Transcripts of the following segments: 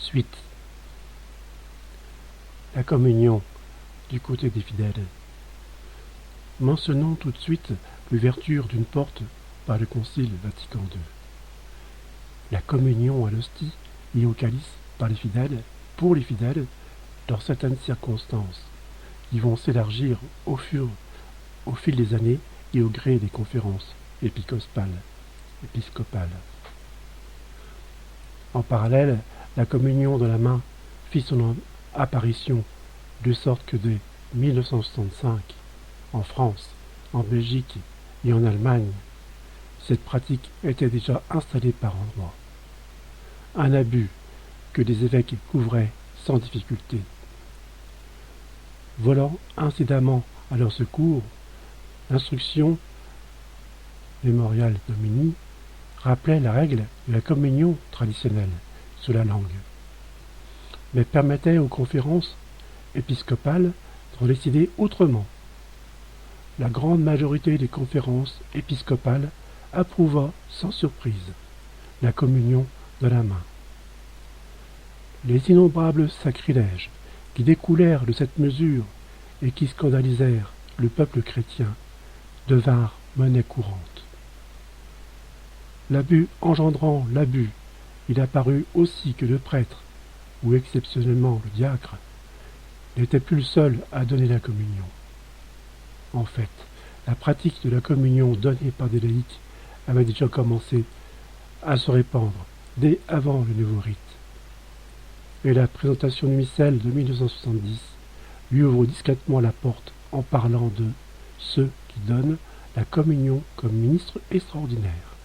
Suite. La communion du côté des fidèles. Mentionnons tout de suite l'ouverture d'une porte par le Concile Vatican II. La communion à l'hostie et au calice par les fidèles, pour les fidèles, dans certaines circonstances, qui vont s'élargir au fil des années et au gré des conférences épiscopales. En parallèle, la communion de la main fit son apparition, de sorte que dès 1965, en France, en Belgique et en Allemagne, cette pratique était déjà installée par endroits. Un abus que des évêques couvraient sans difficulté. Volant incidemment à leur secours, l'instruction Memorial Domini rappelait la règle de la communion traditionnelle sous la langue, mais permettait aux conférences épiscopales d'en décider autrement. La grande majorité des conférences épiscopales approuva sans surprise la communion de la main. Les innombrables sacrilèges qui découlèrent de cette mesure et qui scandalisèrent le peuple chrétien devinrent monnaie courante. L'abus engendrant l'abus, il apparut aussi que le prêtre, ou exceptionnellement le diacre, n'était plus le seul à donner la communion. En fait, la pratique de la communion donnée par des laïcs avait déjà commencé à se répandre dès avant le nouveau rite. Et la présentation du missel de 1970 lui ouvre discrètement la porte en parlant de ceux qui donnent la communion comme ministres extraordinaires,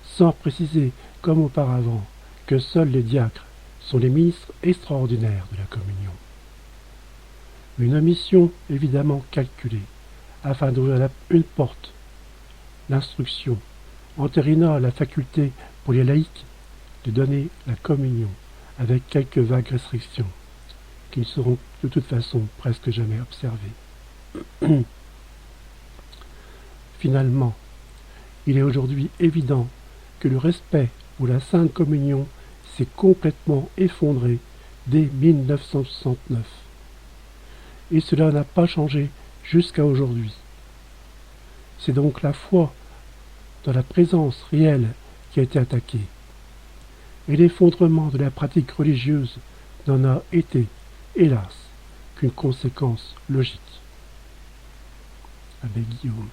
sans préciser, comme auparavant, que seuls les diacres sont les ministres extraordinaires de la communion. Une omission évidemment calculée, afin d'ouvrir une porte. L'instruction entérinant la faculté pour les laïcs de donner la communion, avec quelques vagues restrictions, qui ne seront de toute façon presque jamais observées. Finalement, il est aujourd'hui évident que le respect pour la Sainte Communion s'est complètement effondré dès 1969. Et cela n'a pas changé jusqu'à aujourd'hui. C'est donc la foi dans la présence réelle qui a été attaquée. Et l'effondrement de la pratique religieuse n'en a été, hélas, qu'une conséquence logique. Abbé Guillaume.